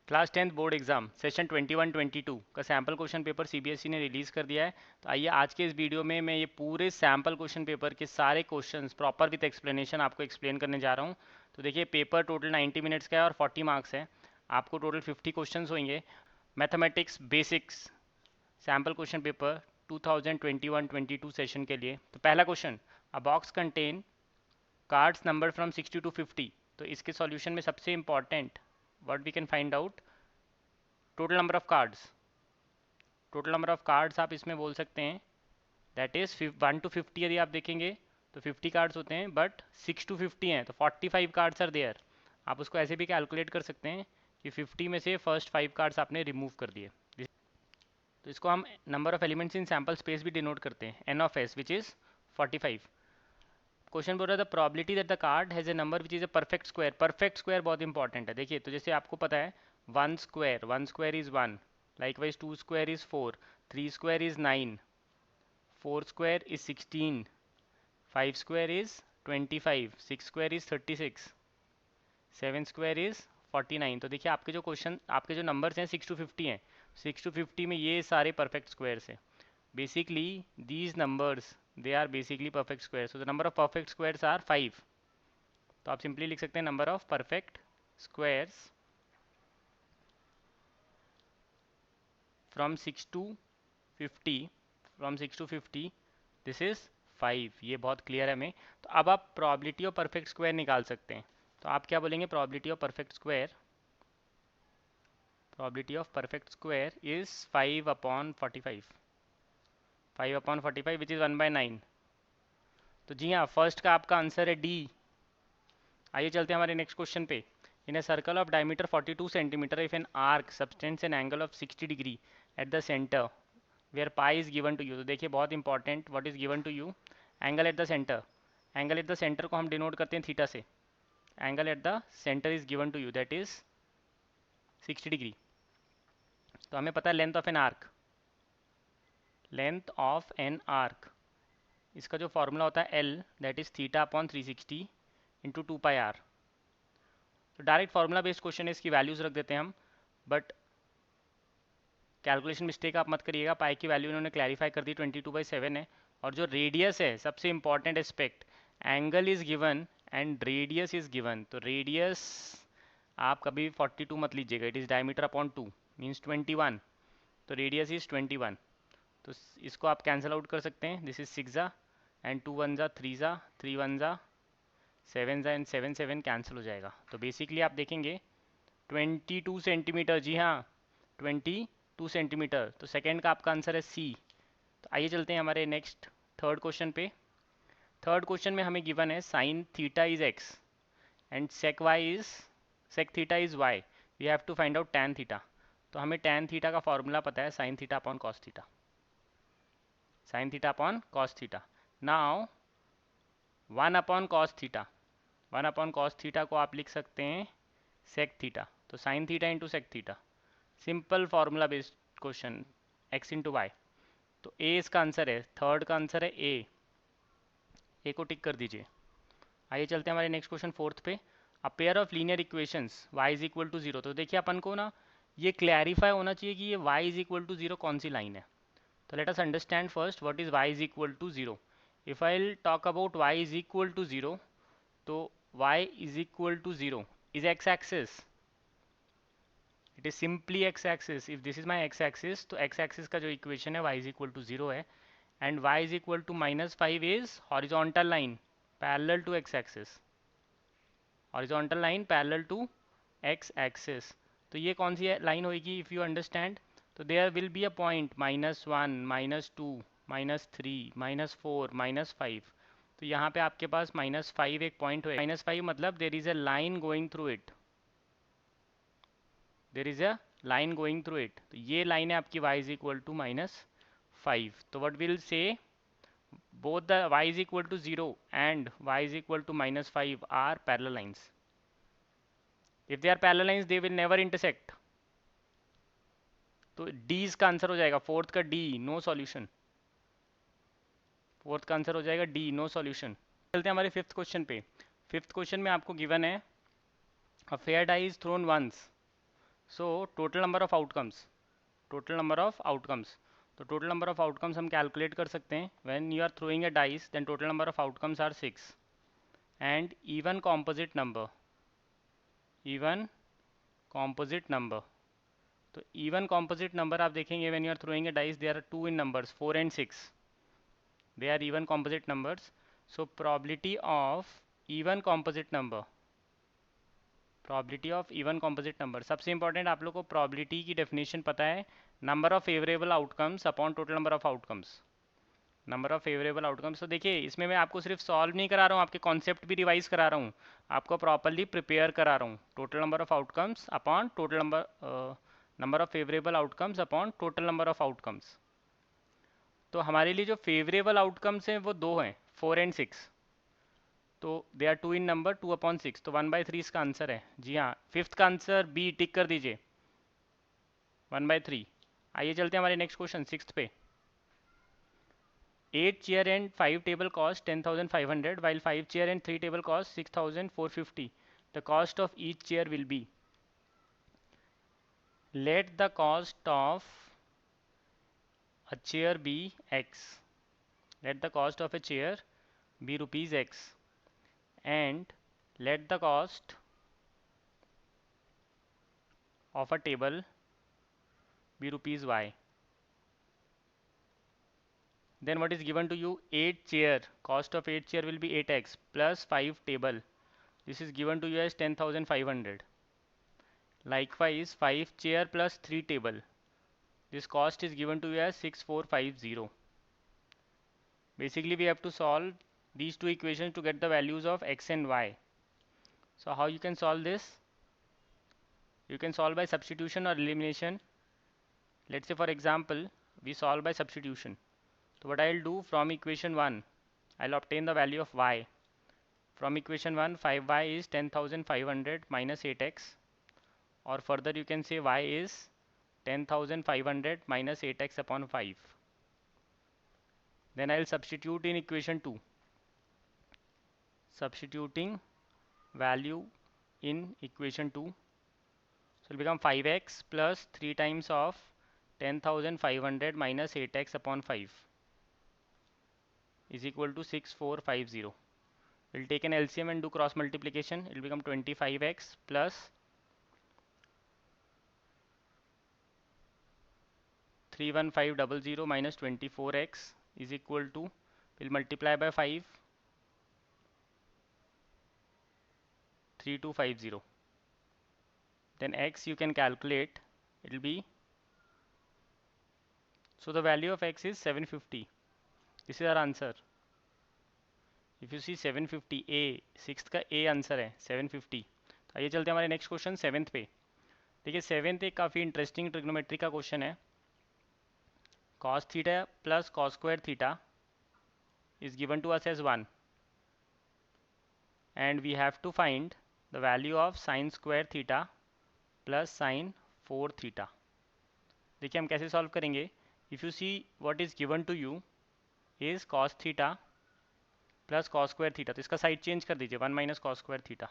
Class 10th board exam session 21-22 का sample question paper CBSE ने release कर दिया है। तो आइए आज के इस वीडियो में मैं ये पूरे सैम्पल क्वेश्चन पेपर के सारे क्वेश्चंस प्रॉपर विथ एक्सप्लेनेशन आपको एक्सप्लेन करने जा रहा हूँ। तो देखिए पेपर टोटल 90 मिनट्स का है और 40 मार्क्स है। आपको टोटल 50 क्वेश्चन होंगे। Mathematics basics sample question paper 2021-22 session के लिए। तो पहला question, a box contain cards number from 60 to 50। तो इसके सॉल्यूशन में सबसे important what we can find out total number of cards. Total number of cards आप इसमें बोल सकते हैं दैट इज 1 to 50। यदि आप देखेंगे तो 50 कार्ड्स होते हैं बट 6 to 50 हैं तो 45 कार्ड्स आर देयर। आप उसको ऐसे भी कैलकुलेट कर सकते हैं कि 50 में से फर्स्ट 5 कार्ड्स आपने रिमूव कर दिए। तो इसको हम number of elements in sample space भी डिनोट करते हैं n of S which is 45। Question बोल रहा था probability that the card has a number which is a perfect square. Perfect square बहुत इंपॉर्टेंट है। देखिए तो जैसे आपको पता है 1 square is 1, likewise 2 square is 4, 3 square is 9, 4 square is 16, 5 square is 25, 6 square is 36, 7 square is 49। तो देखिए आपके जो क्वेश्चन आपके जो नंबर्स हैं 6 to 50 हैं। 6 to 50 में ये सारे परफेक्ट स्क्वायर्स हैं। Basically these numbers they are basically perfect squares. So the number of perfect squares are 5। तो आप सिंपली लिख सकते हैं number of perfect squares from 6 to 50, from 6 to 50 this is 5। ये बहुत क्लियर है हमें। तो अब आप प्रोबेबिलिटी ऑफ परफेक्ट स्क्वायर निकाल सकते हैं। तो आप क्या बोलेंगे, probability of perfect square, probability of perfect square is 5/45, 5/45 which is 1/9। तो जी हाँ, फर्स्ट का आपका आंसर है डी। आइए चलते हैं हमारे नेक्स्ट क्वेश्चन पे। In a circle of diameter 42 centimetre if an arc subtends an angle of 60 degree at the centre where pi is given to you. तो देखिए बहुत important, what is given to you, angle at the centre. Angle at the centre को हम denote करते हैं theta से। Angle at the centre is given to you that is 60 degree. तो हमें पता है length of an arc, length of an arc, इसका जो फॉर्मूला होता है L that is theta upon 360 into 2πr। तो डायरेक्ट फार्मूला बेस्ड क्वेश्चन है, इसकी वैल्यूज रख देते हैं हम, बट कैलकुलेशन मिस्टेक आप मत करिएगा। पाई की वैल्यू इन्होंने क्लैरिफाई कर दी 22/7 है। और जो रेडियस है सबसे important aspect, angle is given and radius is given. तो रेडियस आप कभी 42 मत लीजिएगा, it is diameter upon 2 means 21। तो रेडियस इज 21। तो इसको आप कैंसिल आउट कर सकते हैं। दिस इज 6 जा एंड 2 1 जा 3 जा 3 1 जा 7 जा एंड 7 7 कैंसिल हो जाएगा। तो बेसिकली आप देखेंगे 22 सेंटीमीटर, जी हाँ 22 सेंटीमीटर। तो सेकेंड का आपका आंसर है सी। तो आइए चलते हैं हमारे नेक्स्ट थर्ड क्वेश्चन पे। थर्ड क्वेश्चन में हमें गिवन है sine theta is x and sec theta is y. We have to find out tan theta. तो हमें टैन थीटा का फॉर्मूला पता है sine theta upon cos theta, sine theta upon cos theta. Now 1/cos theta, 1/cos theta को आप लिख सकते हैं सेक थीटा। तो sine theta into sec theta, simple formula based question, x into y. तो ए इसका आंसर है, थर्ड का आंसर है ए को टिक कर दीजिए। आइए चलते हैं हमारे नेक्स्ट क्वेश्चन फोर्थ पे। A pair of linear equations y is equal to 0। तो देखिए अपन को ना ये क्लैरिफाई होना चाहिए कि ये y इज इक्वल टू 0 कौन सी लाइन है। तो let us understand first what is y is equal to 0। If I talk about y is equal to 0, तो y is equal to 0 is x axis, it is simply x axis. If this is my x axis, तो x axis का जो equation है y is equal to 0 है and y is equal to -5 is horizontal line parallel to x axis, horizontal line parallel to x axis. तो ये कौन सी line होगी इफ़ यू अंडरस्टैंड। तो there will be a point -1 -2 -3 -4 -5। तो यहाँ पे आपके पास -5 एक पॉइंट होगा। -5 मतलब there is a line going through it, there is a line going through it. तो ये लाइन है आपकी y इज इक्वल टू -5। तो what will say both the y is equal to 0 and y is equal to -5 are parallel lines. If they are parallel lines, they will never intersect. तो D इसका answer हो जाएगा, फोर्थ का D, no solution. फोर्थ का answer हो जाएगा D, नो सॉल्यूशन। चलते हैं हमारे फिफ्थ क्वेश्चन पे। फिफ्थ क्वेश्चन में आपको गिवन है a fair die is thrown once so total number of outcomes, total number of outcomes, तो टोटल नंबर ऑफ आउटकम्स हम कैलकुलेट कर सकते हैं. When you are throwing a dice then total number of outcomes are 6 and even composite number, even composite number. तो even composite number आप देखेंगे when you are throwing a dice there are two in numbers 4 and 6, they are even composite numbers. So probability of even composite number, probability of even composite number, सबसे important आप लोग को probability की definition पता है, number of favourable outcomes upon total number of outcomes, number of favourable outcomes. तो देखिए इसमें मैं आपको सिर्फ सॉल्व नहीं करा रहा हूँ, आपके कॉन्सेप्ट भी रिवाइज करा रहा हूँ, आपको प्रॉपरली प्रिपेयर करा रहा हूँ. Total number of outcomes upon total number, number of favourable outcomes upon total number of outcomes. तो हमारे लिए जो फेवरेबल आउटकम्स हैं वो दो हैं, 4 and 6. तो they are two in number, 2/6, तो 1/3 इसका आंसर है. जी हाँ, फिफ्थ का आंसर बी टिक कर दीजिए, 1/3. आइए चलते हैं हमारे नेक्स्ट क्वेश्चन सिक्स्थ पे. 8 chair and 5 table cost 10,500 while 5 chair and 3 table cost 6,450. The cost of each chair will be. Let the cost of a chair be x. Let the cost of a chair be rupees x and let the cost of a table be rupees y. Then what is given to you? 8 chair, cost of 8 chair will be 8x plus 5 table. This is given to you as 10,500. Likewise 5 chair plus 3 table. This cost is given to you as 6,450. Basically we have to solve these two equations to get the values of x and y. So how you can solve this? You can solve by substitution or elimination. Let's say for example we solve by substitution. So what I'll do, from equation 1 I'll obtain the value of y. From equation 1 5y is 10,500 minus 8x, or further you can say y is 10,500 minus 8x upon 5. Then I'll substitute in equation 2. Substituting value in equation 2. So it will become 5x plus 3 times of 10,500 minus 8x upon 5 is equal to 6,450. We'll take an LCM and do cross multiplication. It will become 25x plus 31500 minus 24x is equal to, we'll multiply by 5, 3250. Then x you can calculate, it will be, so the value of x is 750. This is our answer. If you see 750 A, sixth का A answer है 750. तो आइए चलते हैं हमारे next question seventh पे. देखिए seventh एक काफ़ी इंटरेस्टिंग ट्रिग्नोमेट्री का क्वेश्चन है. cos theta plus cos square theta is given to us as 1 and we have to find the value of sin square theta plus sin 4 theta. देखिए हम कैसे solve करेंगे. If you see what is given to you is cos theta plus cos square theta, तो इसका side change कर दीजिए 1 minus cos square theta.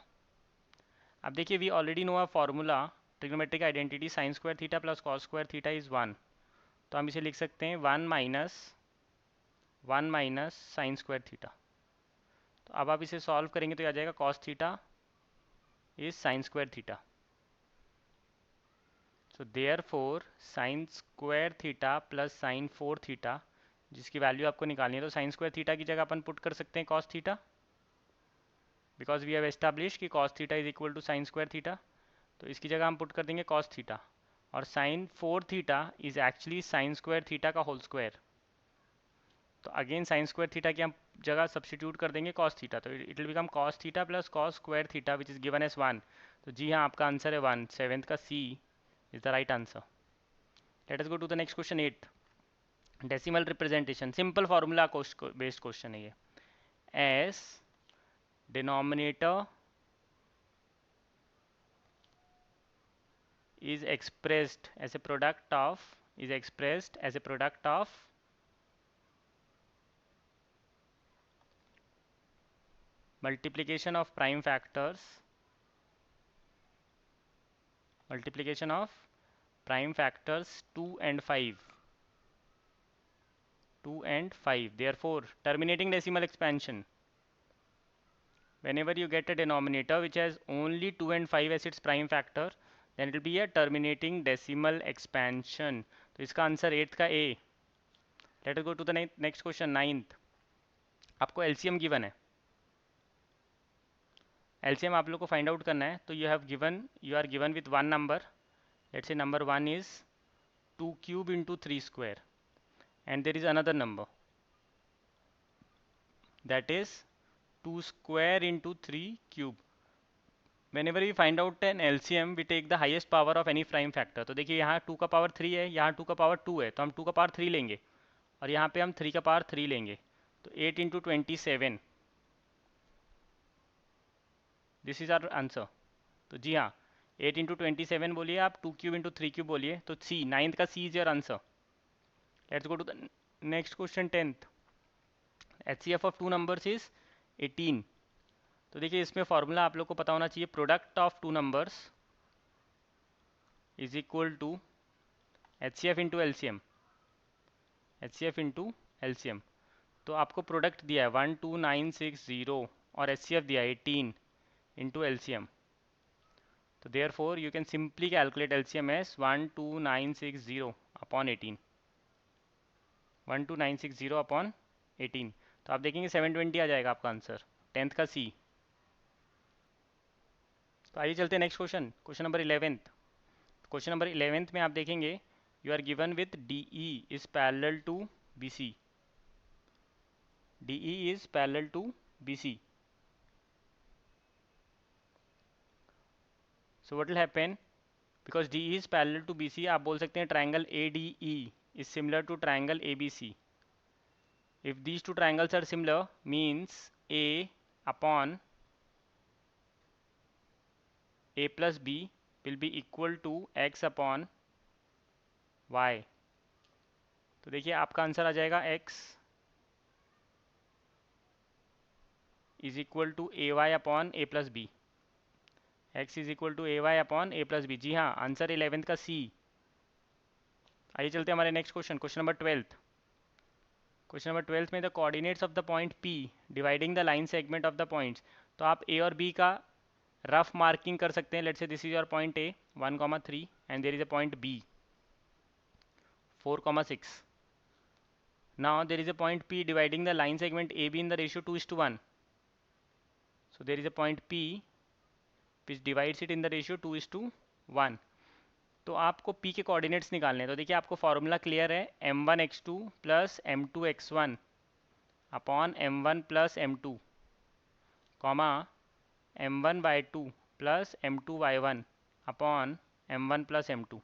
अब देखिए we already know a formula trigonometric identity sin square theta plus cos square theta is 1. तो हम इसे लिख सकते हैं 1 माइनस साइन स्क्वायर थीटा. तो अब आप इसे सॉल्व करेंगे तो आ जाएगा cos theta is sine square theta. So therefore sign square theta plus sign 4 theta, जिसकी वैल्यू आपको निकालनी है, तो साइन स्क्वायर थीटा की जगह अपन पुट कर सकते हैं cos theta, because we have establish कि cos theta is equal to sine square theta. तो इसकी जगह हम पुट कर देंगे cos थीटा, और sine 4 theta is actually sine square theta का होल स्क्वायर. तो अगेन साइन स्क्वायर थीटा की हम जगह सब्सटीट्यूट कर देंगे cos थीटा, तो it will become cos theta plus cos square theta which is given as 1. तो जी हाँ, आपका आंसर है 1. सेवेंथ का C is the right answer. Let us go to the next question 8. Decimal representation, simple formula based question है ये. As denominator is expressed as a product of multiplication of prime factors multiplication of prime factors 2 and 5. 2 and 5. Therefore, terminating decimal expansion. Whenever you get a denominator which has only 2 and 5 as its prime factor, then it will be a terminating decimal expansion. तो इसका answer 8th का A. Let us go to the next question, 9th. आपको LCM given है. LCM आप लोग को find out करना है. तो you are given with one number. Let's say number 1 is 2 cube into 3 square, and there is another number that is 2 square into 3 cube. Whenever we find out an LCM, we take the highest power of any prime factor. तो देखिए यहाँ 2 का power 3 है, यहाँ 2 का power 2 है, तो हम 2 का पावर 3 लेंगे और यहाँ पे हम 3 का पावर 3 लेंगे. तो 8 into 27, this is our answer. तो जी हाँ, 8 into 27 बोलिए आप, 2 cube into 3 cube बोलिए. तो C, 9th का C is your answer. Let's go to the next question, 10th. HCF of two numbers is 18. तो देखिए इसमें फॉर्मूला आप लोग को पता होना चाहिए. Product of two numbers is equal to HCF into LCM. HCF into LCM. तो आपको प्रोडक्ट दिया है 12960 और HCF दिया है 18 इंटू LCM. तो therefore you can simply calculate LCM as 12960 upon 18. 12960 upon 18. तो आप देखेंगे 720 आ जाएगा आपका आंसर. 10th का C. तो आइए चलते हैं next question, question number 11th. Question number 11th में आप देखेंगे you are given with DE is parallel to BC. DE is parallel to BC. So what will happen? Because DE is parallel to BC, आप बोल सकते हैं triangle ADE is similar to triangle ABC. If these two triangles are similar, means A upon A plus B will be equal to X upon Y. तो देखिए आपका answer आ जाएगा X is equal to AY upon A plus B. X is equal to AY upon A plus B. जी हाँ, answer 11th का C. आइए चलते हैं हमारे next question, question number 12th. Question number 12th में the coordinates of the point P dividing the line segment of the points. तो आप A और B का रफ मार्किंग कर सकते हैं. Let's say this is your point A 1,3 and there is a point B 4,6. Now there is a point P dividing the line segment AB in the ratio 2:1. So there is a point P which divides it in the ratio 2:1. तो आपको P के coordinates निकालने हैं. तो देखिए आपको formula clear है, m1x2 plus m2x1 upon m1 plus m2 comma m1y2 plus m2y1 upon m1 plus m2.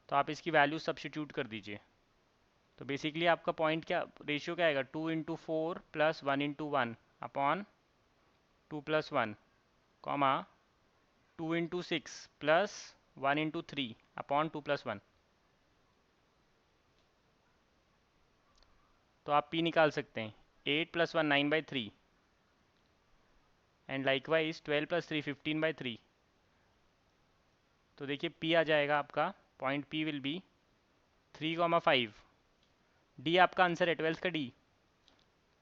तो आप इसकी वैल्यू सब्स्टिट्यूट कर दीजिए. तो बेसिकली आपका पॉइंट क्या, रेशियो क्या आएगा, 2:4 plus 1:1 upon 2 plus 1 comma 2:6 plus 1:3 upon 2 plus 1. तो आप P निकाल सकते हैं. 8 प्लस 1 9/3 एंड लाइकवाइज 12 प्लस 3 15/3. तो देखिए P आ जाएगा आपका, point P will be 3,5. D आपका आंसर है, 12th का D.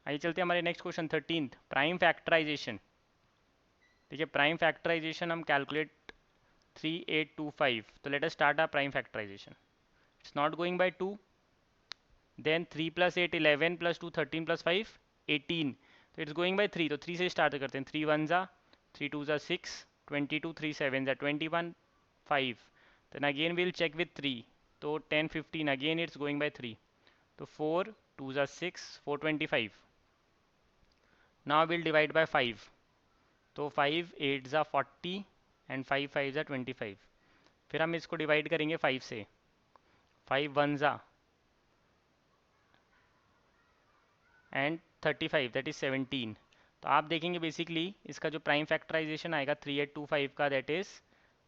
आइए चलते हैं हमारे next question 13th, prime factorisation. देखिए प्राइम फैक्टराइजेशन हम कैलकुलेट 3825. तो let us start our prime factorisation. It's not going by 2. Then 3 plus 8 11 plus 2 13 plus 5 18. तो इट्स गोइंग बाय 3. तो 3 से स्टार्ट करते हैं. 3 1 ज़ा, 3 2 ज़ा 6, 22 3 7 ज़ा 21 5. Then again will check with 3. तो 10 15 अगेन इट्स गोइंग बाय 3. तो 4 2 ज़ा 6 425. Now will divide by 5. तो 5 8 ज़ा 40 एंड 5 5 ज़ा 25. फिर हम इसको डिवाइड करेंगे 5 से. 5 1 ज़ा एंड 35 दैट इज 17. तो आप देखेंगे बेसिकली इसका जो प्राइम फैक्टराइजेशन आएगा 3825 का, that is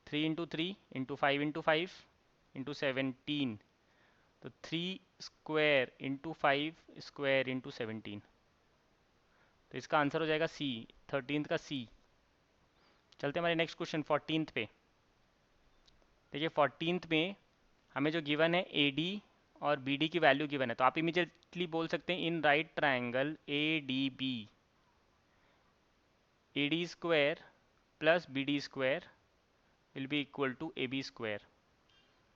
3 into 3 into 5 into 5 into 17. तो 3 स्क्वायर इंटू 5 स्क्वायर इंटू 17. तो इसका आंसर हो जाएगा C, 13th का C. चलते हमारे नेक्स्ट क्वेश्चन 14th पे। देखिए 14th में हमें जो गिवन है ए डी और बी डी की वैल्यू गिवन है, तो आप इमीडिएटली बोल सकते हैं in right triangle A D B, A D square plus B D square will be equal to AB square.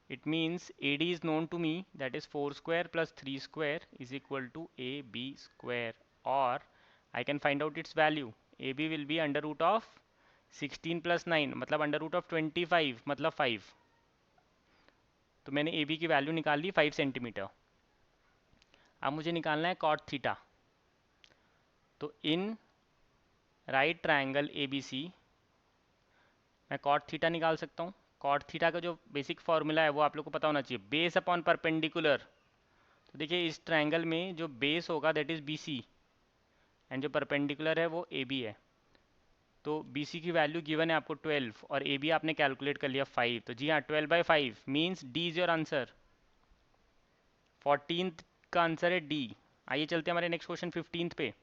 It means AD is known to me, that is 4 square plus 3 square is equal to AB square, or I can find out its value. AB will be under root of 16 plus 9 मतलब under root of 25 मतलब 5। तो मैंने AB की value निकाल ली 5 centimetre. अब मुझे निकालना है कॉट थीटा। तो इन राइट ट्राइंगल ABC मैं कॉट थीटा निकाल सकता हूँ। कॉट थीटा का जो बेसिक फॉर्मूला है वो आप लोग को पता होना चाहिए, बेस अपॉन परपेंडिकुलर। तो देखिए इस ट्राइंगल में जो बेस होगा दैट इज BC एंड जो परपेंडिकुलर है वो AB है। तो BC की वैल्यू गिवन है आपको 12 और AB आपने कैलकुलेट कर लिया 5। तो जी हाँ 12/5 means D is your answer. 14th का आंसर है D। आइए चलते हैं हमारे नेक्स्ट क्वेश्चन 15th पे।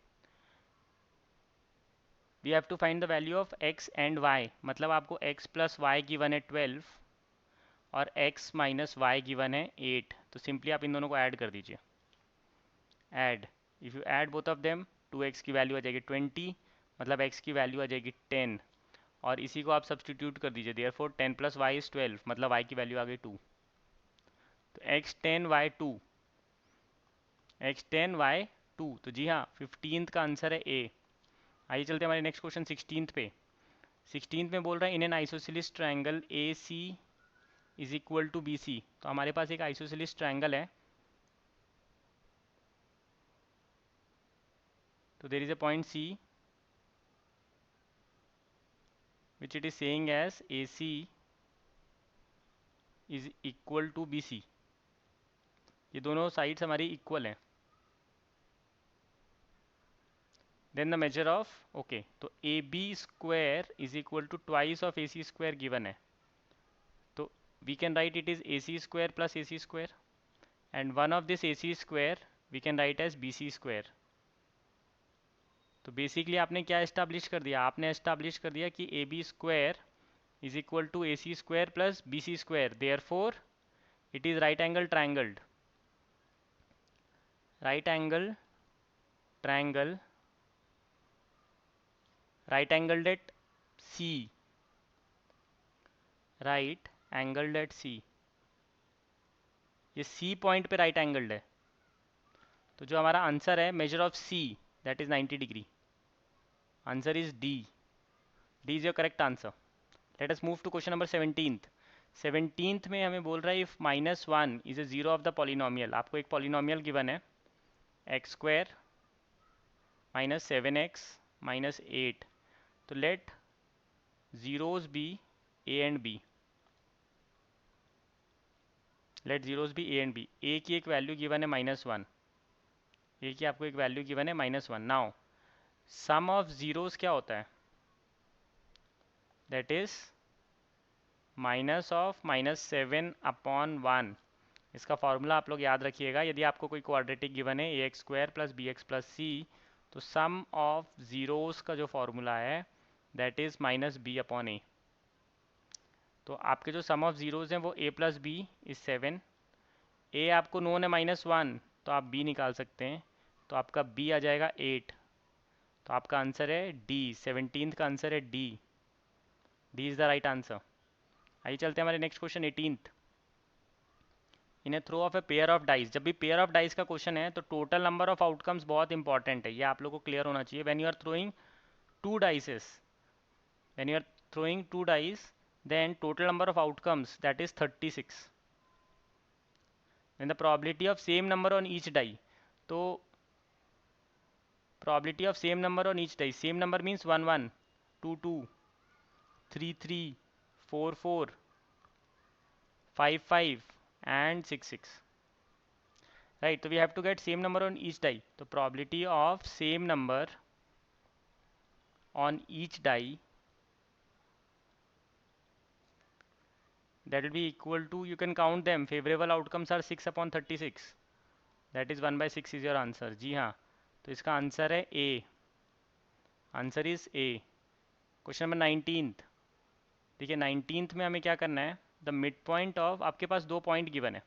We have to find the value of x and y, मतलब आपको x प्लस वाई गिवन है 12 और x माइनस वाई गिवन है 8। तो सिंपली आप इन दोनों को ऐड कर दीजिए। Add, if you add both of them 2x की वैल्यू आ जाएगी 20, मतलब x की वैल्यू आ जाएगी 10, और इसी को आप सब्सटीट्यूट कर दीजिए। देयरफॉर 10 प्लस वाई इज 12, मतलब y की वैल्यू आ गई 2। तो x 10 y 2, x 10 y 2। तो जी हाँ 15th का आंसर है A। आइए चलते हैं हमारे नेक्स्ट क्वेश्चन 16th पे। 16th में बोल रहा है in an isosceles triangle A C is equal to B C. तो हमारे पास एक आइसोसेलेस ट्राइंगल है। तो there is a point C which it is saying as AC is equal to BC। ये दोनों साइड्स हमारी इक्वल हैं। Then the measure of, okay, तो AB square is equal to twice of AC square given है। तो we can write it is AC square plus AC square, and one of this AC square we can write as BC square. तो basically आपने क्या establish कर दिया, आपने establish कर दिया कि AB square is equal to AC square plus BC square, therefore it is right angle triangled, right angle triangle, right angled at C, right angled at C। ये C पॉइंट पे right angled है। तो जो हमारा answer है measure of C that is 90 degree. Answer is D। D is your correct answer. Let us move to question number 17th। 17th में हमें बोल रहा है if -1 is a zero of the polynomial. आपको एक पॉलिनोमियल गिवन है x square minus 7x minus 8। तो let zeros be a and b, लेट zeros be a and b। a की एक वैल्यू गिवन है -1, a की आपको एक वैल्यू गिवन है -1। नाउ सम ऑफ जीरोस क्या होता है, दैट इज माइनस ऑफ -7/1। इसका फॉर्मूला आप लोग याद रखिएगा। यदि आपको कोई क्वाड्रेटिक गिवन है ax square plus bx plus c, तो सम ऑफ जीरोस का जो फॉर्मूला है दैट इज -b/a। तो आपके जो सम ऑफ जीरोस हैं वो a plus b is 7। a आपको नोन है -1, तो आप b निकाल सकते हैं। तो आपका b आ जाएगा 8। तो आपका आंसर है D। 17th का आंसर है D। D is the right answer. आइए चलते हैं हमारे next question 18th। In a throw of a pair of dice. जब भी पेयर ऑफ डाइस का क्वेश्चन है तो टोटल नंबर ऑफ आउटकम्स बहुत इंपॉर्टेंट है, ये आप लोगों को क्लियर होना चाहिए। When you are throwing two dices, when you are throwing two dice, then total number of outcomes that is 36। then the probability of same number on each die, तो probability of same number on each die, same number means 1 1 2 2 3 3 4 4 5 5 and 6 6, right? So we have to get same number on each die. So probability of same number on each die, that will be equal to, you can count them, favorable outcomes are 6/36, that is 1/6 is your answer। जी हाँ, तो इसका answer है A। Answer is A। Question number 19th। देखिए 19th में हमें क्या करना है, द मिड पॉइंट ऑफ, आपके पास दो पॉइंट गिवन है,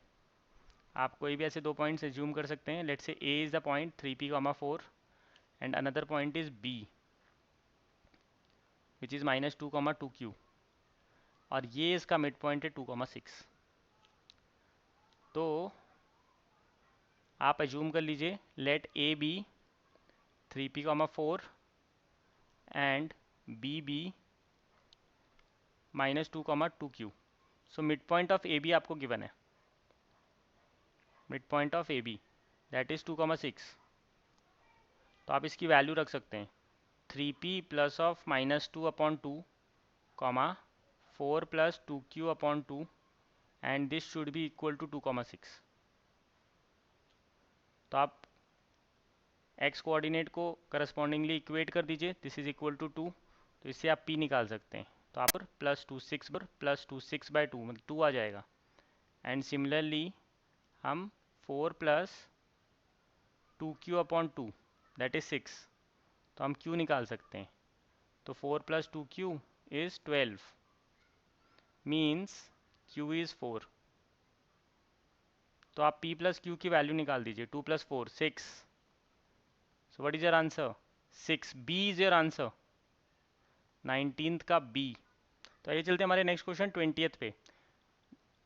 आप कोई भी ऐसे दो पॉइंट्स एज्यूम कर सकते हैं. Let's say A is the point 3p, 4 and another point is B which is -2, 2q, और ये इसका मिड पॉइंट है 2, 6. तो आप एज्यूम कर लीजिए let A B 3p, 4 and B B -2, 2q. So mid point of A B आपको given है, mid point of A B that is 2, 6. तो आप इसकी वैल्यू रख सकते हैं 3p plus of -2/2, 4 plus 2q/2 and this should be equal to 2, 6. तो आप x कोऑर्डिनेट को करस्पॉन्डिंगली इक्वेट कर दीजिए, दिस इज इक्वल टू 2. तो इससे आप p निकाल सकते हैं. तो आप +2 मतलब 2 आ जाएगा. एंड सिमिलरली हम 4 प्लस 2q/2 दैट इज 6, तो हम q निकाल सकते हैं. तो 4 plus 2q is 12 means q is 4. तो आप p प्लस q की वैल्यू निकाल दीजिए. 2 plus 4 6. So what is your answer? 6. b is your answer, 19th का b. तो आइए चलते हैं हमारे नेक्स्ट क्वेश्चन 20th पे.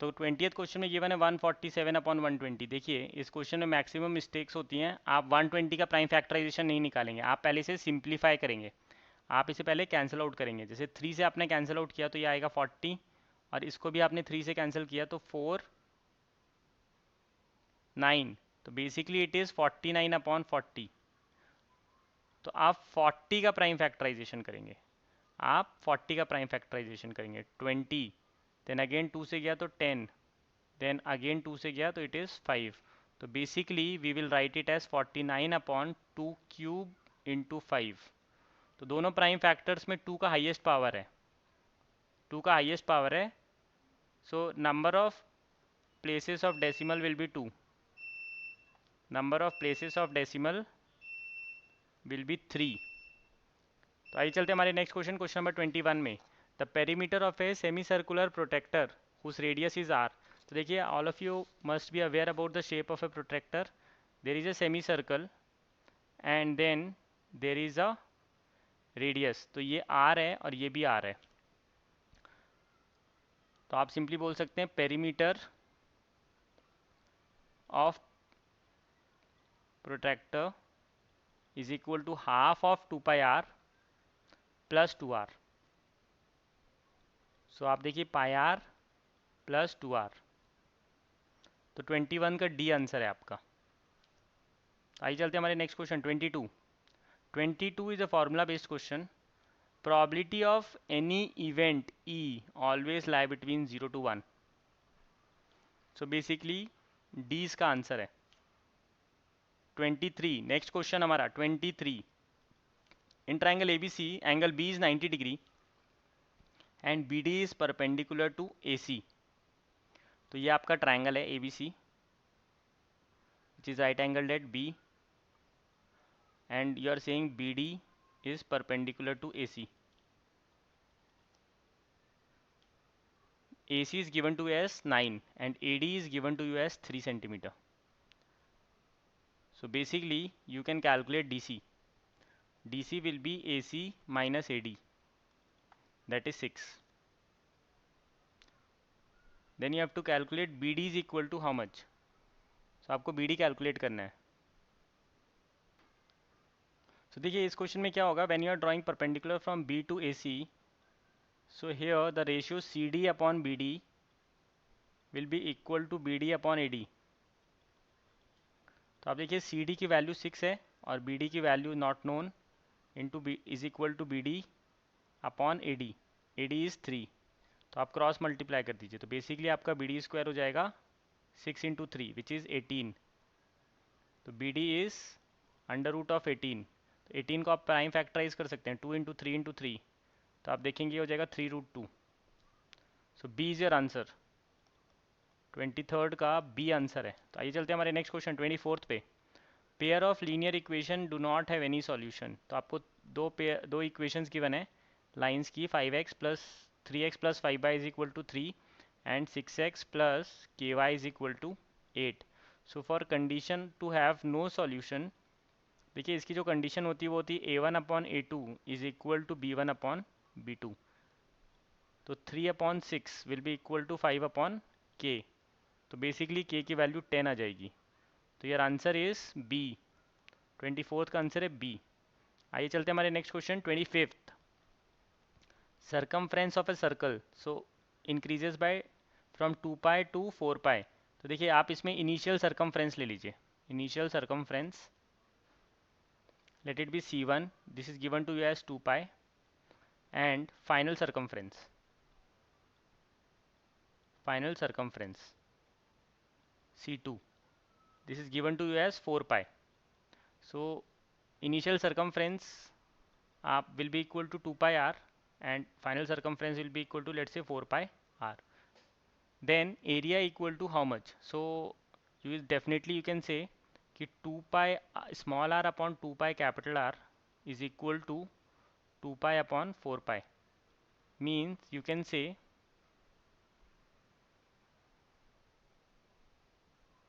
तो 20th क्वेश्चन में ये बने 147/120. देखिए इस क्वेश्चन में मैक्सिमम मिस्टेक्स होती हैं. आप 120 का प्राइम फैक्टराइजेशन नहीं निकालेंगे, आप पहले से सिंप्लीफाई करेंगे. आप इसे पहले कैंसिल आउट करेंगे. जैसे 3 से आपने कैंसिल आउट किया तो ये आएगा 40, और इसको भी आपने 3 से कैंसिल किया तो 4 9. तो बेसिकली इट इज़ 49/40. तो आप 40 का प्राइम फैक्टराइजेशन करेंगे, आप 40 का प्राइम फैक्टराइजेशन करेंगे. 20 देन अगेन 2 से गया तो 10, देन अगेन 2 से गया तो इट इज़ 5. तो basically we will write it as 49/2 cube into 5. तो दोनों प्राइम फैक्टर्स में 2 का हाईएस्ट पावर है, 2 का हाईएस्ट पावर है. So number of places of decimal will be 2, number of places of decimal will be 3. तो आइए चलते हमारे नेक्स्ट क्वेश्चन, क्वेश्चन नंबर 21 में. The perimeter of a semi circular protractor whose radius is R. तो देखिए all of you must be aware about the shape of a protractor. There is a semi circle and then there is a radius. तो ये are है और ये भी are है. तो आप सिंपली बोल सकते हैं perimeter of protractor is equal to half of 2πr plus 2r. So आप देखिए πr प्लस 2r. तो 21 का डी आंसर है आपका. आइए चलते हैं हमारे next question 22. 22 is a formula based question. Probability of any event E always lie between 0 to 1. So basically D इसका आंसर है. 23 नेक्स्ट क्वेश्चन हमारा 23. In triangle ABC angle B is 90 degree and BD is perpendicular to AC. तो ये आपका triangle है ABC which is right angle at B and you are saying BD is perpendicular to AC. AC is given to you as 9 and AD is given to you as 3 centimeter. So basically you can calculate DC. DC will be AC minus AD, that is 6. Then you have to calculate BD is equal to how much. So आपको BD calculate करना है. So देखिए इस question में क्या होगा, when you are drawing perpendicular from B to AC, so here the ratio CD upon BD will be equal to BD upon AD. तो आप देखिए CD की वैल्यू 6 है और BD की value not known into B is equal to BD upon AD. AD is 3. तो आप cross multiply कर दीजिए. तो बेसिकली आपका BD स्क्वायर हो जाएगा 6 इंटू 3 विच इज़ 18. तो BD is under root of 18. तो 18 को आप प्राइम फैक्टराइज कर सकते हैं 2 इंटू 3 इंटू 3. तो आप देखेंगे ये हो जाएगा 3√2. सो B is your answer. 23rd का B आंसर है. तो आइए चलते हैं हमारे नेक्स्ट क्वेश्चन 24th पे. Pair of linear equation do not have any solution. तो आपको दो इक्वेशंस गिवन है लाइंस की 5x plus 3x plus 5y is equal to 3 and 6x plus ky is equal to 8. So for condition to have no solution, देखिए इसकी जो condition होती है वो होती है a1 upon a2 is equal to b1 upon b2. तो 3 upon 6 will be equal to 5 upon k. तो बेसिकली k की वैल्यू 10 आ जाएगी. तो यार आंसर इज b. 24th का आंसर है b. आइए चलते हैं हमारे next question 25th. Circumference of a circle so increases by from 2 pi to 4 pi. तो देखिए आप इसमें इनिशियल सर्कमफ्रेंस ले लीजिए. Initial circumference let it be c1, this is given to you as 2 pi, and final circumference c2, this is given to you as 4 pi. So initial circumference will be equal to 2 pi r and final circumference will be equal to, let's say, 4 pi r. Then area equal to how much? So definitely you can say कि 2 pi small r upon 2 pi capital R is equal to 2 pi upon 4 pi. Means you can say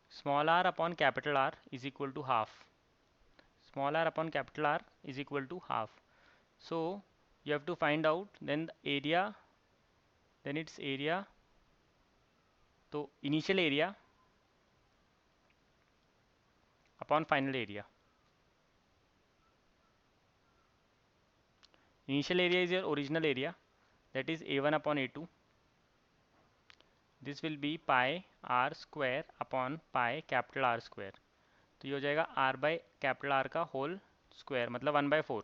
small r upon capital R is equal to half. Small r upon capital R is equal to half. So you have to find out then the area, then its area. So initial area upon final area. Initial area is your original area, that is a1 upon a2. This will be pi r square upon pi capital R square. तो ये हो जाएगा r by capital R का whole square, मतलब 1/4.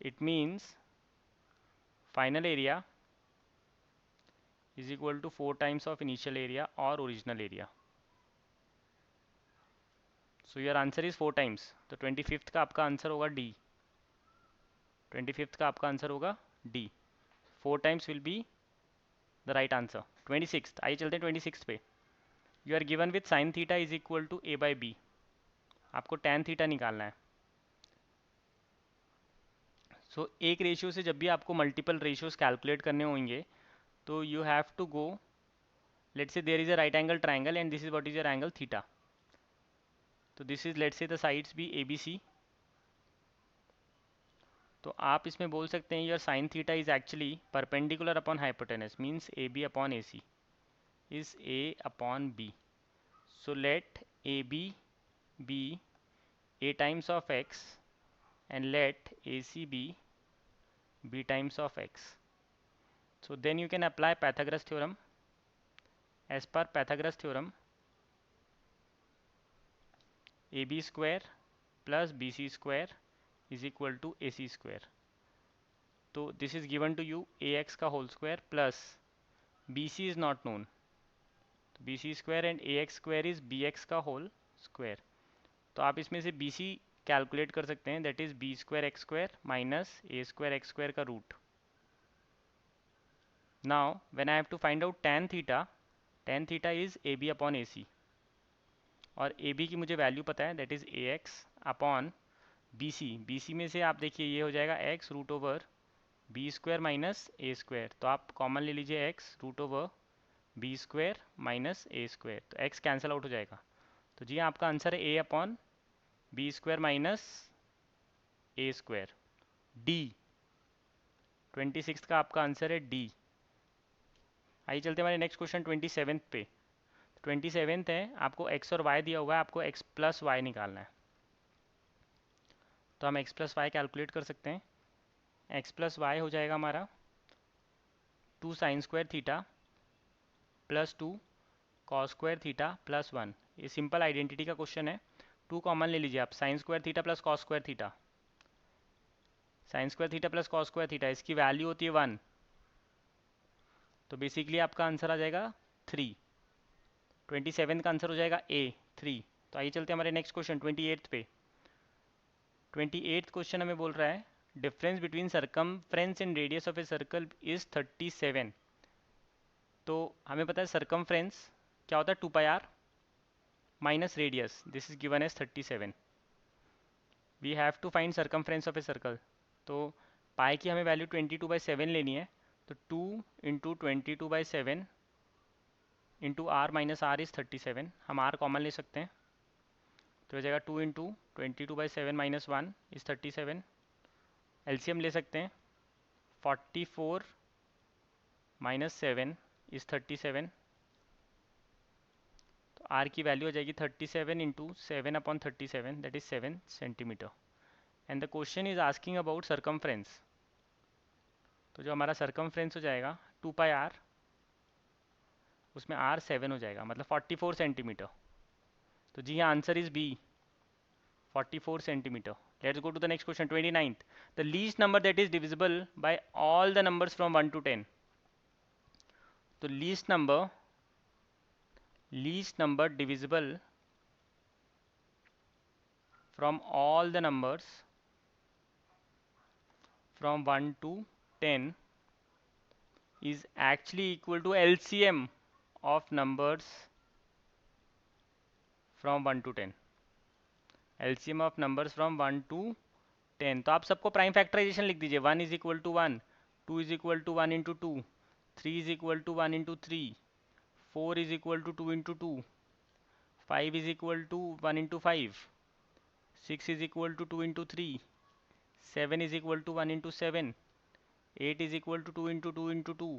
It means final area is equal to 4 times of initial area or original area. So your answer is 4 times. तो 25th का आपका answer होगा D. 25th का आपका आंसर होगा D. 4 times will be the right answer. 26th, आइए चलते हैं 26th पे. You are given with sin theta is equal to a by b. आपको tan theta निकालना है. सो एक रेशियो से जब भी आपको मल्टीपल रेशियोज कैलकुलेट करने होंगे तो you have to go, let's say there is a right angle triangle and this is what is your angle theta. तो this is, let's say the sides B A B C. तो आप इसमें बोल सकते हैं your sine theta is actually perpendicular upon hypotenuse, means A B upon A C is a upon b. So let AB be a times of x and let AC be b times of x. So then you can apply Pythagoras theorem. As per Pythagoras theorem, AB square plus BC square is equal to AC square. So this is given to you AX का whole square plus BC is not known. BC square and AX square is BX का whole square. तो आप इसमें से BC calculate कर सकते हैं, that is b square x square minus a square x square का root. Now when I have to find out tan theta is A B upon A C, और A B की मुझे value पता है, that is a x upon B C. B C में से आप देखिए ये हो जाएगा x root over b square minus a square. तो आप कॉमन ले लीजिए x root over b square minus a square, तो एक्स कैंसिल आउट हो जाएगा. तो जी आपका आंसर है a upon b square minus a square. D 26 का आपका आंसर है डी. आइए चलते हैं हमारे नेक्स्ट क्वेश्चन 27 पे. 27 है, आपको x और y दिया हुआ है, आपको x प्लस वाई निकालना है. तो हम x प्लस वाई कैलकुलेट कर सकते हैं. x प्लस वाई हो जाएगा हमारा 2 sign square theta plus 2 cos square theta plus 1. ये सिंपल आइडेंटिटी का क्वेश्चन है. 2 कॉमन ले लीजिए आप, sign square theta plus cos square theta. Sign square theta plus cos square theta, इसकी वैल्यू होती है 1. तो बेसिकली आपका आंसर आ जाएगा 3. 27 का आंसर हो जाएगा ए 3. तो आइए चलते हैं हमारे नेक्स्ट क्वेश्चन 28 पे. 28th क्वेश्चन हमें बोल रहा है difference between circumference and radius of a circle is 37. तो हमें पता है सर्कमफ्रेंस क्या होता है 2 pi r minus radius, this is given as 37. We have to find circumference of a circle. तो पाई की हमें वैल्यू 22/7 लेनी है, तो 2 into 22/7 into R minus R is 37। हम आर कॉमन ले सकते हैं, तो हो जाएगा 2 इंटू 22/7 माइनस 1 इज़ 37। एलसीएम ले सकते हैं, 44 माइनस 7 इज़ 37। तो आर की वैल्यू हो जाएगी 37 into 7/37, that is 7 centimetre. And the question is asking about circumference. तो जो हमारा सर्कमफ्रेंस हो जाएगा 2πr, उसमें r 7 हो जाएगा, मतलब 44 सेंटीमीटर। तो जी हाँ, answer is B, 44 centimetre. Let's go to the next question, 29th। The least number that is divisible by all the numbers from 1 to 10। तो least number divisible from all the numbers from 1 to 10 is actually equal to LCM of numbers from 1 to 10। LCM of numbers from 1 to 10। तो आप सबको prime factorisation लिख दीजिए। 1 is equal to 1, 2 is equal to 1 into 2, 3 is equal to 1 into 3, 4 is equal to 2 into 2, 5 is equal to 1 into 5, 6 is equal to 2 into 3, 7 is equal to 1 into 7, 8 is equal to 2 into 2 into 2,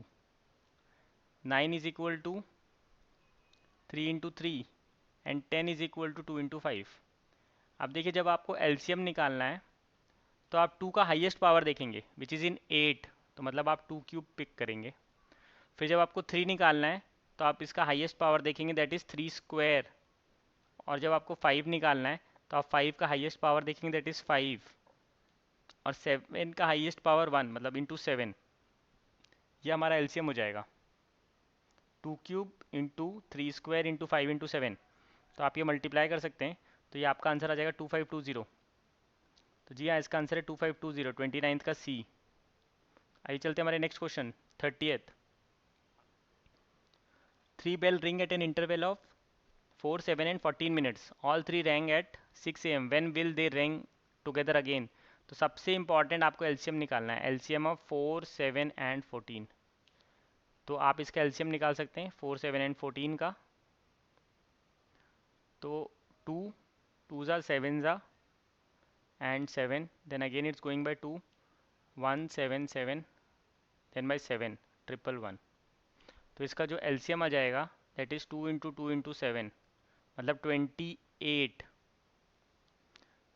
9 is equal to 3 into 3 and 10 is equal to 2 into 5। अब देखिए, जब आपको LCM निकालना है तो आप 2 का highest power देखेंगे विच इज़ इन 8, तो मतलब आप 2 क्यूब पिक करेंगे। फिर जब आपको 3 निकालना है तो आप इसका हाईएस्ट पावर देखेंगे, दैट इज़ 3 स्क्वायर। और जब आपको 5 निकालना है तो आप 5 का हाईएस्ट पावर देखेंगे, दैट इज़ 5। और 7 का हाईएस्ट पावर 1, मतलब इंटू 7। ये हमारा एलसीएम हो जाएगा, 2 cube into 3 square into 5 into 7। तो आप ये मल्टीप्लाई कर सकते हैं, तो ये आपका आंसर आ जाएगा 2520। तो जी हाँ, इसका आंसर है 2520, 29th का सी। आइए चलते हैं हमारे next question, 30th। 3 bell ring at an interval of 4, 7 and 14 minutes। All three rang at 6 AM। When will they ring together again? तो सबसे इंपॉर्टेंट आपको एलसीएम निकालना है, एलसीएम ऑफ 4, 7 and 14। तो आप इसका एलसीएम निकाल सकते हैं 4, 7 and 14 का। तो 2, 2 ज़ा 7 ज़ा and 7, then again it's going by 2, 1 7 7, then by 7, 111। तो इसका जो एलसीएम आ जाएगा दैट इज़ 2 इंटू 2 इंटू 7, मतलब 28।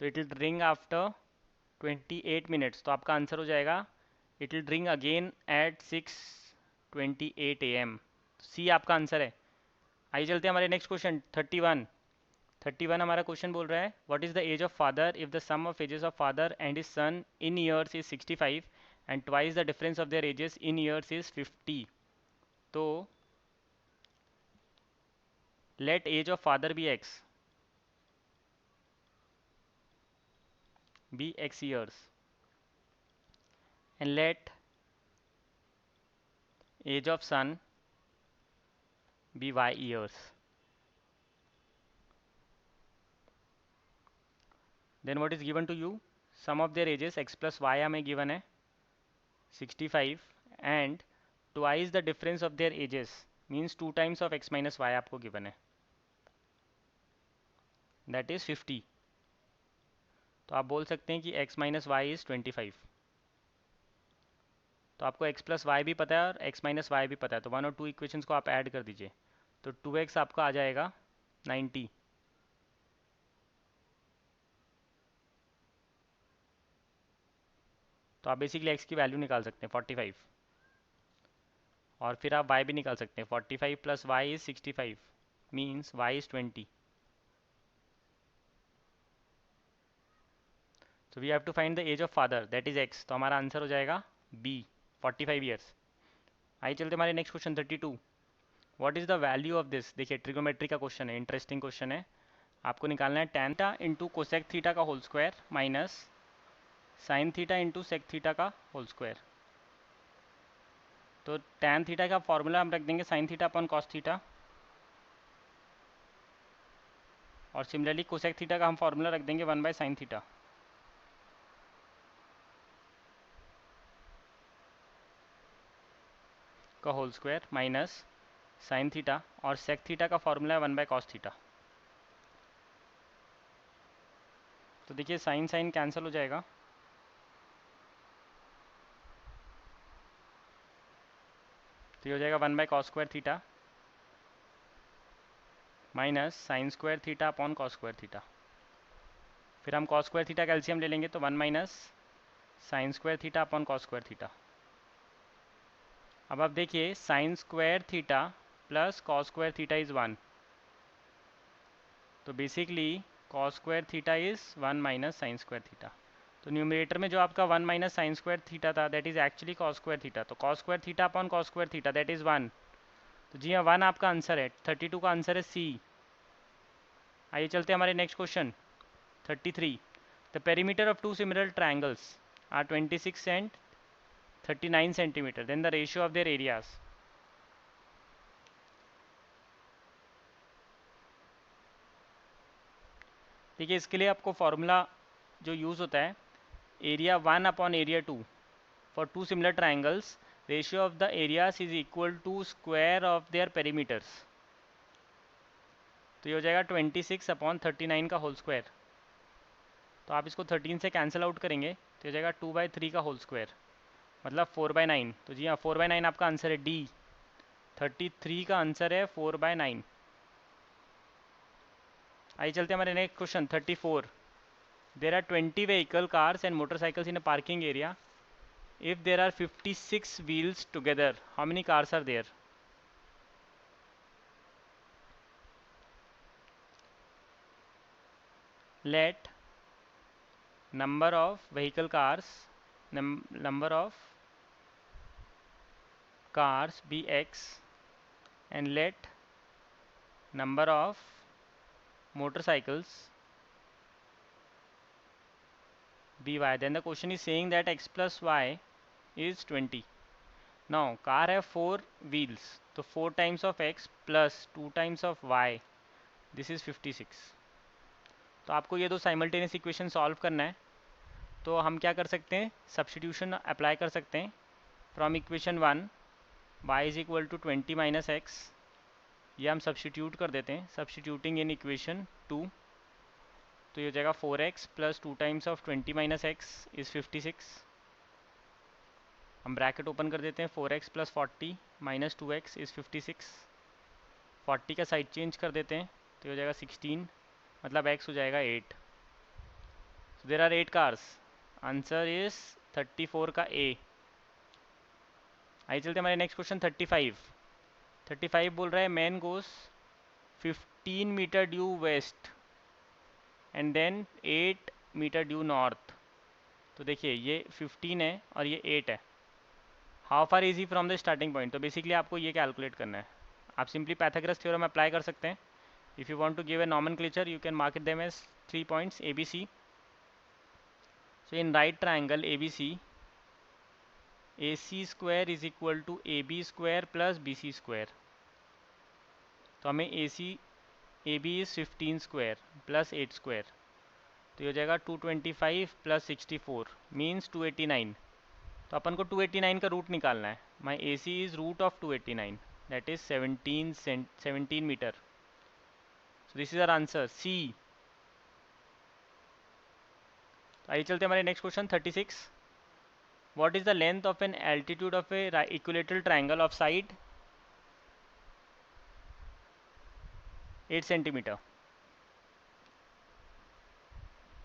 तो it will ring after 28 minutes. तो आपका आंसर हो जाएगा it will ring again at 6:28 AM। C आपका आंसर है। आइए चलते हैं हमारे नेक्स्ट क्वेश्चन, 31 हमारा क्वेश्चन बोल रहा है what is the age of father if the sum of ages of father and his son in years is 65 and twice the difference of their ages in years is 50। तो let age of father be x years and let age of son be y years। Then what is given to you? Sum of their ages x plus y हमें given है 65 and twice the difference of their ages means 2 times of x minus y आपको given है, that is 50। तो आप बोल सकते हैं कि x minus y is 25। तो आपको x plus y भी पता है और x minus y भी पता है, तो 1 और 2 इक्वेशंस को आप ऐड कर दीजिए। तो 2x आपका आ जाएगा 90। तो आप बेसिकली x की वैल्यू निकाल सकते हैं 45, और फिर आप y भी निकाल सकते हैं। 45 plus y is 65 means y is 20। So we have to find the age of father that is x। तो हमारा आंसर हो जाएगा b, 45 ईयर्स। आइए चलते हमारे next question 32। What is the value of this? देखिए ट्रिगोमेट्री का क्वेश्चन है, इंटरेस्टिंग क्वेश्चन है। आपको निकालना है tan theta into cosec theta का whole square minus sine theta into sec theta का होल स्क्वायर। तो tan थीटा का फॉर्मूला हम रख देंगे sine theta upon cos theta, और सिमिलरली कोसेक थीटा का हम फॉर्मूला रख देंगे 1 बाय साइन थीटा। का whole square minus sine theta, और सेक थीटा का फॉर्मूला है 1/cos थीटा। तो देखिए साइन साइन कैंसिल हो जाएगा, तो ये हो जाएगा 1/cos square theta minus sine square theta upon cos square theta. फिर हम कॉस स्क्वायर थीटा कैल्शियम ले लेंगे, तो 1 minus sine square theta upon cos square theta. अब आप देखिए sine square theta plus cos square theta is 1, तो basically cos square theta is 1 minus sine square theta. तो न्यूमरेटर में जो आपका 1 माइनस साइन स्क्वायर थीटा था that is actually cos square theta, तो cos square theta upon cos square theta that is 1। तो जी हाँ 1 आपका आंसर है, 32 का आंसर है सी। आइए चलते हैं हमारे next question 33। The perimeter of two similar triangles are 26 and 39 centimetre, then the ratio of their areas. देखिए इसके लिए आपको फॉर्मूला जो यूज़ होता है, area 1 upon area 2 for two similar triangles, ratio of the areas is equal to square of their perimeters. तो ये हो जाएगा 26 अपॉन 39 का होल स्क्वायर। तो आप इसको 13 से कैंसिल आउट करेंगे तो हो जाएगा 2/3 का होल स्क्वायर, मतलब 4/9। तो जी हाँ 4/9 आपका आंसर है डी। 33 का आंसर है 4/9। आइए चलते हैं हमारे next question 34। There are 20 vehicle, cars and motorcycles in a parking area. If there are 56 wheels together, how many cars are there? Let number of vehicle cars, number of cars be x, and let number of motorcycles be y. Then the question is saying that x plus y is 20. Now car have 4 wheels, so 4 times of x plus 2 times of y, this is 56. तो आपको ये दो simultaneous equation solve करना है। तो हम क्या कर सकते हैं, सब्स्टिट्यूशन अप्लाई कर सकते हैं। From equation 1 y is equal to 20 minus x, ये हम सब्स्टिट्यूट कर देते हैं, सब्स्टिट्यूटिंग इन इक्वेशन 2। तो ये हो जाएगा 4x plus 2 times of 20 minus x is 56। हम ब्रैकेट ओपन कर देते हैं, 4x plus 40 minus 2x is 56। 40 का साइड चेंज कर देते हैं तो ये हो जाएगा 16, मतलब x हो जाएगा 8। So there are 8 cars. Answer is 34 का ए। आइए चलते हमारे नेक्स्ट क्वेश्चन 35। 35 बोल रहा है man goes 15 metre due west and then 8 metre due north. तो देखिए ये 15 है और ये 8 है। How far is he from the starting point, तो बेसिकली आपको ये कैलकुलेट करना है। आप सिंपली पैथागोरस थ्योरम अप्लाई कर सकते हैं। If you want to give a nomenclature you can mark them as 3 points A B C. So in right triangle A B C, AC square is equal to AB square plus BC square. तो हमें AB is 15 square plus 8 square, तो ये हो जाएगा 225 plus 64 means 289। तो अपन को 289 का root निकालना है। My AC is root of 289 that is 17 metre. So this is our answer C. आइए चलते हमारे next question 36। What is the length of an altitude of a equilateral triangle of side 8 centimetre.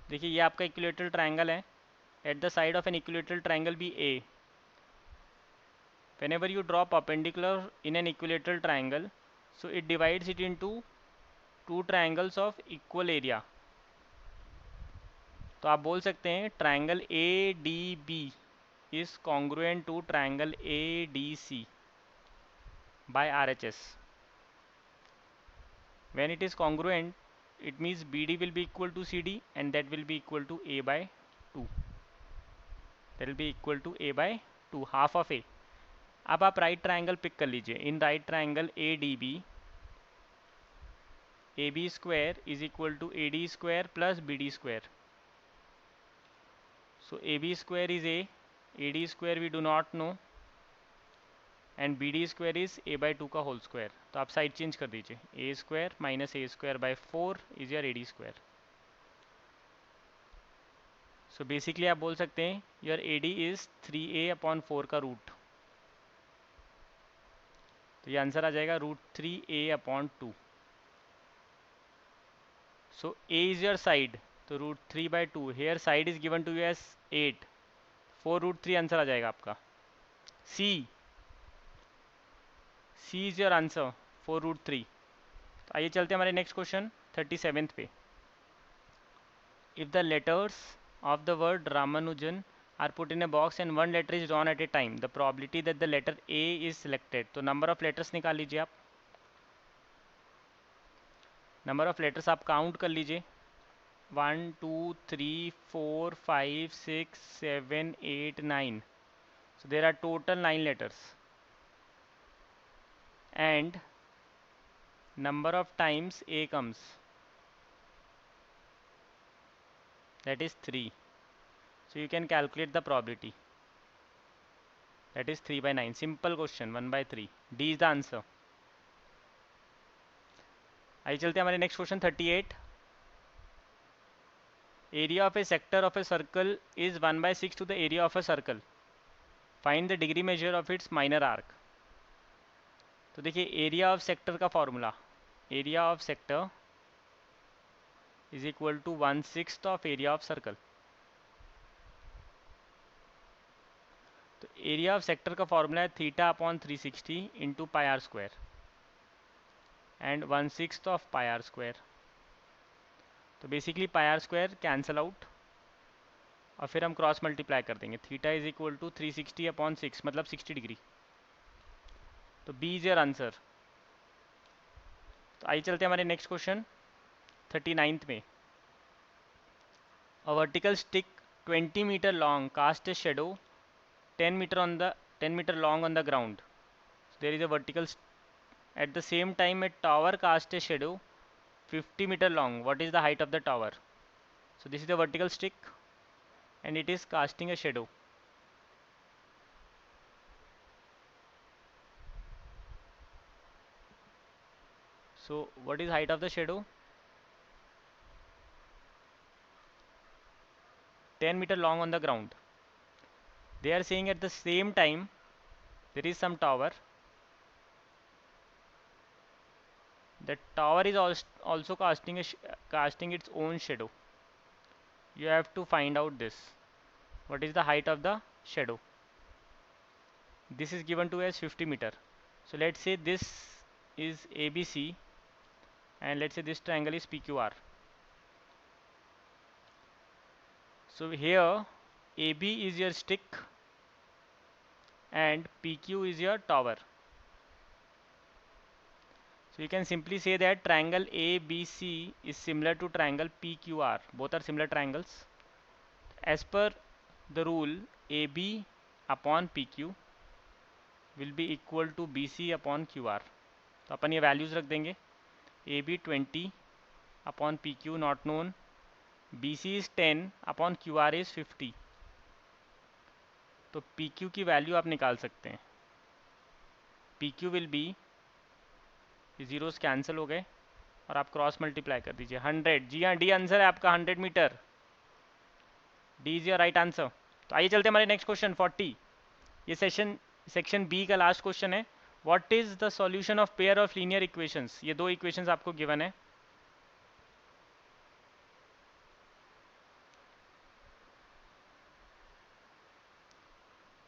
देखिए ये आपका equilateral triangle है। At the side of an equilateral triangle B A, whenever you draw perpendicular in an equilateral triangle, so it divides it into two triangles of equal area। तो आप बोल सकते हैं triangle A D B is congruent to triangle A D C by RHS। when it is congruent it means BD will be equal to CD and that will be equal to A by 2, that will be equal to A by 2, half of A। अब आप right triangle pick कर लीजिए। In right triangle A D B, A B square is equal to A D square plus B D square. So A B square is A D square we do not know, and B D square is A by 2 का whole square. तो आप side change कर दीजिए, a square minus a square by 4 is your A D square. So basically आप बोल सकते हैं your A D is 3a/4 का रूट। तो ये आंसर आ जाएगा √3a/2। So a is your side, तो √3/2। Here side is given to you as 8, 4√3 answer आ जाएगा आपका। C is your answer 4√3। तो आइए चलते हैं हमारे नेक्स्ट क्वेश्चन 37th पे। If the letters of the word Ramanujan are put in a box and one letter is drawn at a time, the probability that the letter A is selected। तो number of letters निकाल लीजिए आप, number of letters आप count कर लीजिए, 1 2 3 4 5 6 7 8 9। so there are total 9 letters and number of times A comes, that is 3। so you can calculate the probability, that is 3/9। simple question, 1/3। D is the answer। आइए चलते हैं हमारे next question 38। Area of a sector of a circle is 1/6 to the area of a circle, find the degree measure of its minor arc. तो देखिए area of sector का formula, area of sector is equal to 1/6 of area of circle. तो area of sector का formula है θ/360 into pi r square and 1/6 of pi r square. तो basically pi r square cancel out और फिर हम cross multiply कर देंगे, theta is equal to 360/6 मतलब 60 डिग्री। तो बी इज योर आंसर। तो आइए चलते हैं हमारे नेक्स्ट क्वेश्चन 39th में। A vertical stick 20 metre long cast a shadow 10 metre long on the ground. There is a vertical at the same time a tower cast a shadow 50 meter long, what is the height of the tower? So this is the vertical stick and it is casting a shadow। so what is height of the shadow? 10 meter long on the ground। they are saying at the same time there is some tower, the tower is also casting its own shadow। you have to find out this, what is the height of the shadow? this is given to as 50 meter। so let's say this is ABC and let's say this triangle is PQR। so here AB is your stick and PQ is your tower। so you can simply say that triangle ABC is similar to triangle PQR, both are similar triangles। as per the rule AB upon PQ will be equal to BC upon QR। तो अपन ये values रख देंगे, AB 20 upon PQ not known, BC is 10 upon QR is 50। तो PQ की value आप निकाल सकते हैं, PQ will be, zeros cancel हो गए और आप क्रॉस मल्टीप्लाई कर दीजिए 100। जी हाँ, डी आंसर है आपका 100 metre. D is your right answer. तो आइए चलते हैं हमारे नेक्स्ट क्वेश्चन 40। ये सेक्शन बी का लास्ट क्वेश्चन है। What is the solution of pair of linear equations. ये दो इक्वेशंस आपको गिवन है।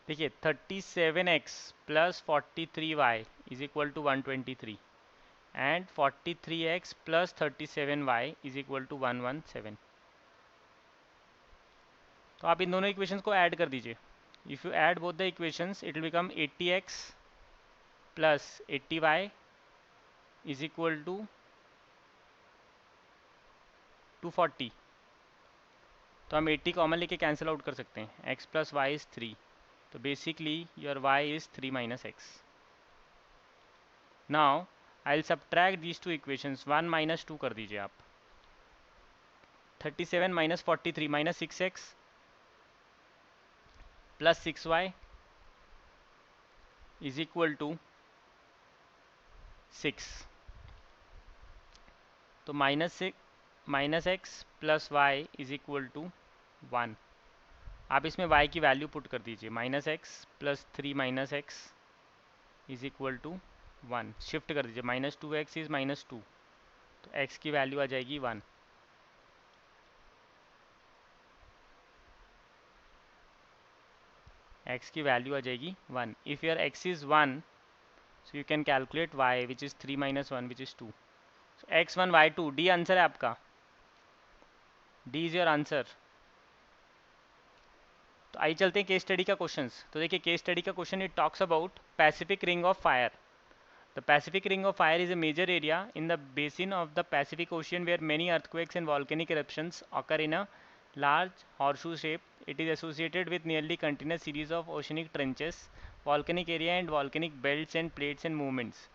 देखिए 37x plus 43y is equal to 123 and 43x plus 37y is equal to 117। तो आप इन दोनों इक्वेशंस को ऐड कर दीजिए। If you add both the equations it will become 80x plus 80y is equal to 240। तो हम 80 कॉमन लेके cancel out कर सकते हैं, x प्लस वाई इज़ 3। तो basically your y is 3 minus x। Now I will subtract these two equations, 1 minus 2 कर दीजिए आप। 37 minus 43 minus 6x plus 6y is equal to 6। तो minus x plus y is equal to 1। आप इसमें y की value put कर दीजिए, minus x plus 3 minus x is equal to 1। Shift कर दीजिए, माइनस 2x इज माइनस 2, तो x की वैल्यू आ जाएगी 1। x की वैल्यू आ जाएगी 1। If your x is 1, so you can calculate y which is 3 minus 1 which is 2। x1 y2 D answer है आपका, D is your answer. तो आइए चलते हैं केस स्टडी का क्वेश्चंस। तो देखिए केस स्टडी का question it talks about Pacific ring of fire. The Pacific Ring of Fire is a major area in the basin of the Pacific Ocean where many earthquakes and volcanic eruptions occur in a large horseshoe shape. It is associated with nearly continuous series of oceanic trenches, volcanic area and volcanic belts and plates and movements.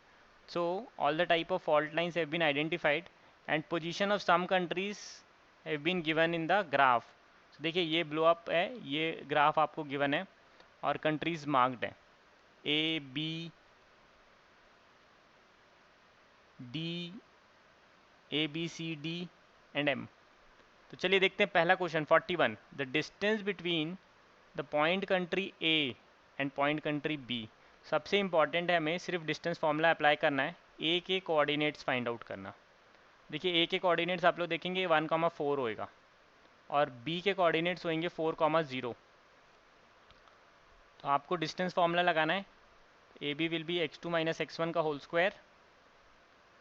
So all the type of fault lines have been identified and position of some countries have been given in the graph. So देखिए ये blow up है, ये graph आपको given है और countries marked है A, B, D, A, B, C, D and M। तो चलिए देखते हैं पहला question 41। The distance between the point country A and point country B। सबसे इंपॉर्टेंट है हमें सिर्फ डिस्टेंस फॉर्मूला अप्लाई करना है, A के कोऑर्डिनेट्स फाइंड आउट करना। देखिए A के कोऑर्डिनेट्स आप लोग देखेंगे 1,4 होएगा और B के कोऑर्डिनेट्स होंगे 4,0। तो आपको डिस्टेंस फॉर्मूला लगाना है, AB will be x2 minus x1 का whole square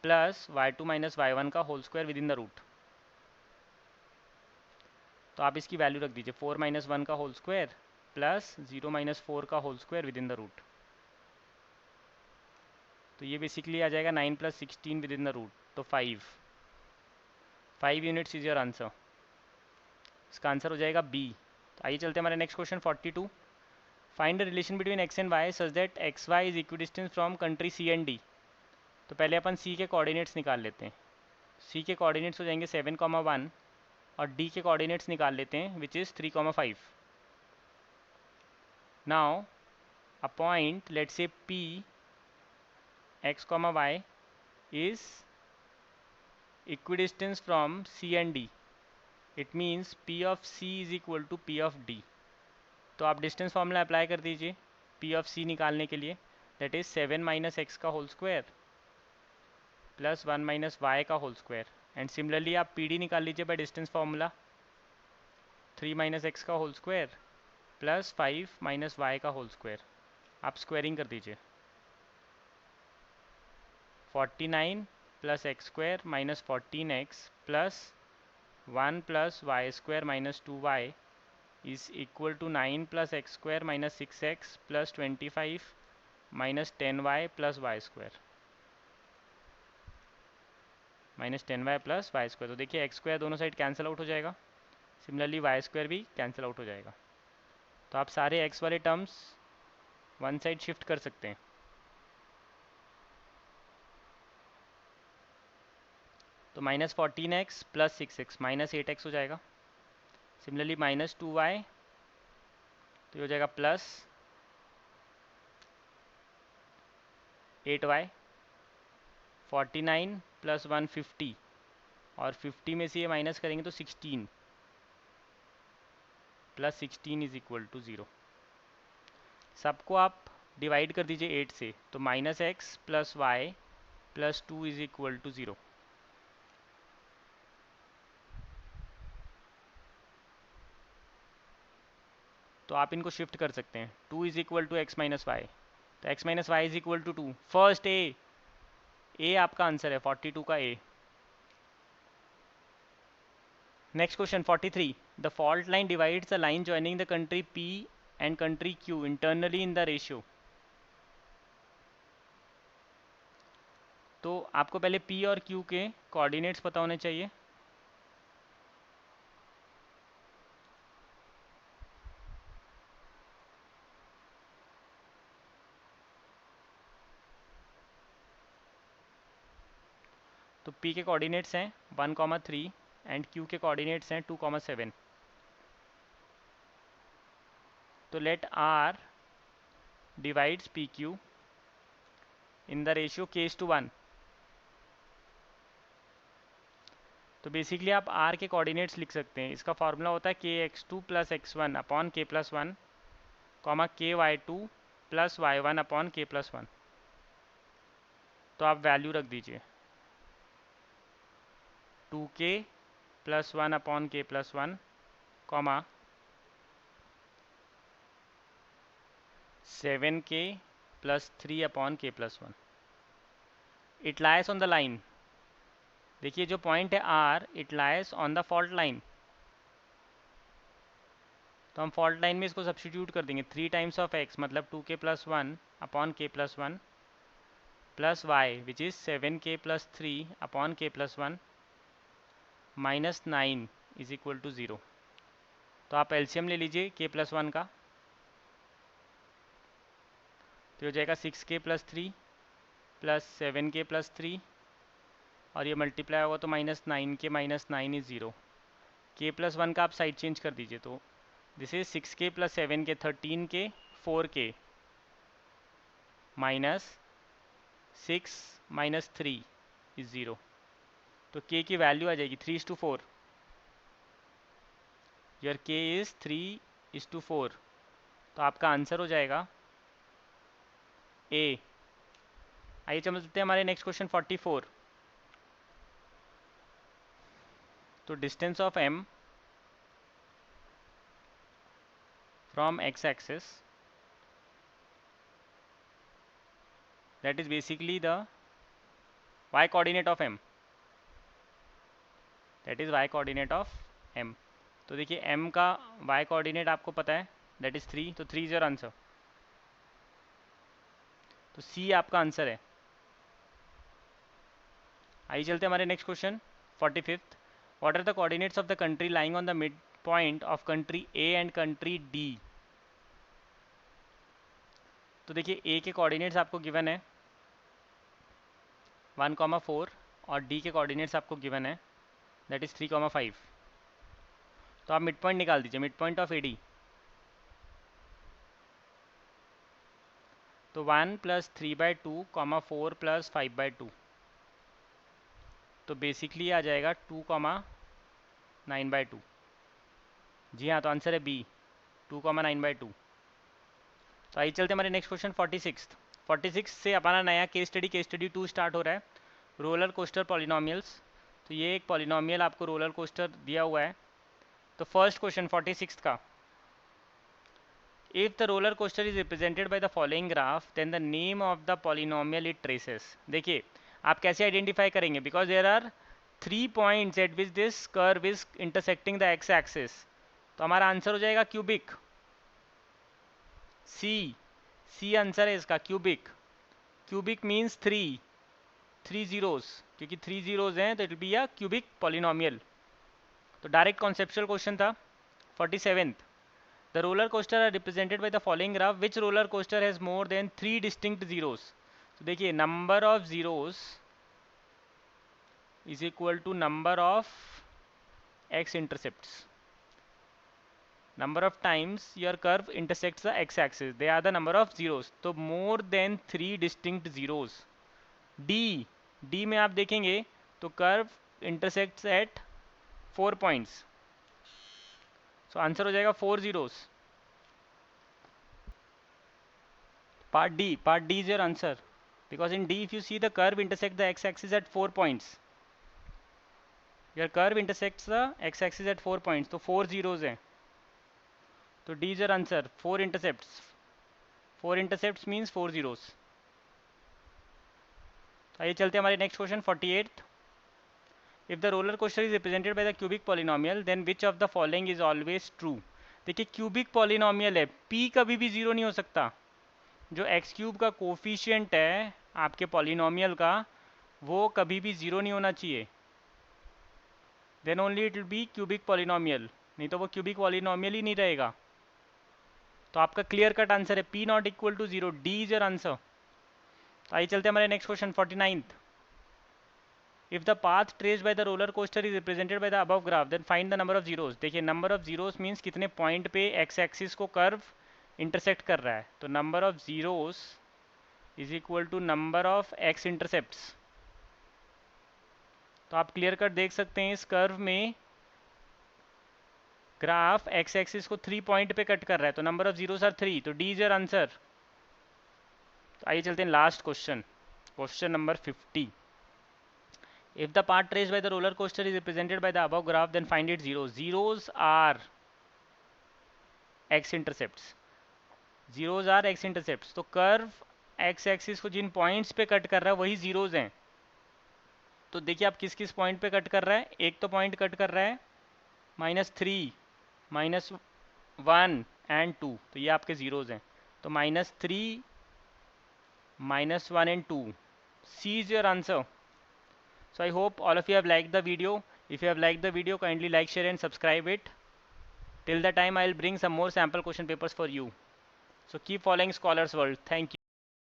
plus y2 minus y1 का whole square within the root. तो आप इसकी वैल्यू रख दीजिए 4 माइनस 1 का होल स्क्वायर प्लस 0 माइनस 4 का whole square within the root. तो ये बेसिकली आ जाएगा 9 plus 16 within the root, तो 5 यूनिट्स इज योर आंसर। इसका आंसर हो जाएगा बी। तो आइए चलते हैं हमारे next question 42। Find the relation between x and y such that x y is equidistance from country C and D. तो पहले अपन सी के कोऑर्डिनेट्स निकाल लेते हैं। सी के कोऑर्डिनेट्स हो जाएंगे 7,1 और डी के कोऑर्डिनेट्स निकाल लेते हैं which is 3,5। Now a point let's say P x, y is equidistance from C and D. It means P of C is equal to P of D. तो आप डिस्टेंस फार्मूला अप्लाई कर दीजिए P of C निकालने के लिए, that is 7 minus x का whole square plus 1 minus y का whole square. And similarly आप PD निकाल लीजिए by distance formula 3 minus x का whole square plus 5 minus y का होल स्क्वायर। आप स्क्वायरिंग कर दीजिए, 49 plus x square minus 14x plus 1 plus y square minus 2y is equal to 9 plus x square minus 6x plus 25 minus 10y plus y square minus 10y plus y square. तो देखिए x square दोनों side cancel out हो जाएगा, similarly y square भी cancel out हो जाएगा। तो आप सारे एक्स वाले टर्म्स वन साइड शिफ्ट कर सकते हैं। तो minus 14x plus 6x minus 8x हो जाएगा। सिमिलरली माइनस 2y तो हो जाएगा प्लस 8y। 49 प्लस 150 और 50 में से ये माइनस करेंगे तो 16 प्लस 16 इज इक्वल टू 0। सबको आप डिवाइड कर दीजिए 8 से, तो minus x plus y plus 2 is equal to 0। तो आप इनको शिफ्ट कर सकते हैं, 2 is equal to x minus y, तो x minus y is equal to 2। First A आपका आंसर है 42 का A. Next question 43। The fault line divides the line joining the country P and country Q internally in the ratio. तो आपको पहले P और Q के coordinates पता होने चाहिए। तो P के कोऑर्डिनेट्स हैं 1,3 एंड Q के कोऑर्डिनेट्स हैं 2,7। तो let R divides PQ in the ratio k:1। तो बेसिकली आप r के कोऑर्डिनेट्स लिख सकते हैं। इसका फॉर्मूला होता है kx2 plus x1 upon k+1 comma ky2 plus y1 upon k+1। तो आप वैल्यू रख दीजिए 2k plus 1 upon k+1 comma 7k plus 3 upon k+1। It lies on the line. देखिए जो पॉइंट है r, it lies on the fault line. तो हम fault line में इसको सब्स्टिट्यूट कर देंगे 3 टाइम्स ऑफ x मतलब 2k plus 1 upon k+1 plus y which is 7k plus 3 upon k+1 minus 9 is equal to 0। तो आप एलसीएम ले लीजिए k+1 का, तो हो जाएगा 6k plus 3 plus 7k plus 3 और ये मल्टीप्लाई होगा तो minus 9k minus 9 is 0। k+1 का आप साइड चेंज कर दीजिए, तो this is 6k plus 7k 13k 4k minus 6 minus 3 is 0। तो k की वैल्यू आ जाएगी 3:4। Your k is 3:4। तो आपका आंसर हो जाएगा ए। आइए चलते हैं हमारे नेक्स्ट क्वेश्चन 44। तो distance of m from x axis, that is basically the y coordinate of m, that is y coordinate of m। तो देखिए m का y कोऑर्डिनेट आपको पता है, that is 3, तो 3 इज योर आंसर। तो c आपका आंसर है। आइए चलते हैं हमारे next question 45। What are the coordinates of the country lying on the mid point of country a and country d। तो देखिए a के कोऑर्डिनेट्स आपको गिवन है 1,4 और d के कोऑर्डिनेट्स आपको गिवन है दैट इज़ 3,5। तो आप मिड पॉइंट निकाल दीजिए, मिड पॉइंट ऑफ AD। तो 1 प्लस 3/2 कॉमा 4 प्लस 5/2, तो बेसिकली आ जाएगा 2,9/2। जी हाँ, तो आंसर है बी 2,9/2। तो आइए चलते हमारे नेक्स्ट क्वेश्चन 46 से अपना नया केस स्टडी 2 स्टार्ट हो रहा है, रोलर कोस्टर पॉलिनोमियल्स। तो ये एक पॉलिनोमियल आपको रोलर कोस्टर दिया हुआ है। तो फर्स्ट क्वेश्चन 46 का, if the roller coaster is represented by the following graph then the name of the polynomial it traces. देखिए आप कैसे आइडेंटिफाई करेंगे, because there are 3 points at which this curve is intersecting the x axis. तो हमारा answer हो जाएगा cubic, C answer है इसका, क्यूबिक मीन्स 3 जीरोस, क्योंकि 3 जीरोस हैं तो it will be a cubic polynomial. तो डायरेक्ट कॉन्सेप्चुअल क्वेश्चन था। 47th, the roller coaster are represented by the following graph, which roller coaster has more than 3 distinct zeros. तो देखिए number of zeros is equal to number of x intercepts, number of times your curve intersects the x axis, they are the number of zeros। तो more than 3 distinct zeros। D में आप देखेंगे तो curve intersects at 4 points, so answer हो जाएगा 4 zeros। Part D is your answer, because in D if you see the curve intersects the x axis at 4 points, your curve intersects the x axis at 4 points, तो 4 zeros हैं। तो D is your answer, 4 intercepts means 4 zeros. आइए चलते हैं हमारे next question 48। If the roller coaster is represented by the cubic polynomial then which of the following is always true. देखिए cubic polynomial है, p कभी भी जीरो नहीं हो सकता। जो एक्स क्यूब का कोफिशियंट है आपके पॉलिनोमियल का, वो कभी भी जीरो नहीं होना चाहिए, then only it will be cubic polynomial, नहीं तो वो क्यूबिक पॉलिनोमियल ही नहीं रहेगा। तो आपका क्लियर कट आंसर है p not equal to zero, D is your answer. तो आइए चलते हैं हमारे next question 49th। If the path traced by the roller coaster is represented by the above graph then find the number of zeros. देखिए number of zeros means कितने point पे x axis को curve intersect कर रहा है। तो number of zeros is equal to number of x intercepts. तो आप क्लियर कट देख सकते हैं इस कर्व में ग्राफ एक्स एक्सिस को 3 पॉइंट पे कट कर रहा है, तो नंबर ऑफ जीरोस आर 3, तो डी इज योर आंसर। तो आइए चलते हैं last question, question number 50। If the path traced by the roller coaster is represented by the above graph, then find its zeros. Zeros are x intercepts. Zeros are x intercepts. तो curve x axis को जिन points पे cut कर रहा है वही zeros हैं। तो देखिए आप किस किस पॉइंट पे कट कर रहा है। एक तो पॉइंट कट कर रहा है -3, -1 एंड 2, तो ये आपके जीरोज हैं। तो -3, -1 and 2. C is your answer. So I hope all of you have liked the video. If you have liked the video, kindly like, share and subscribe it. Till the time I will bring some more sample question papers for you. So keep following Scholars World. Thank you.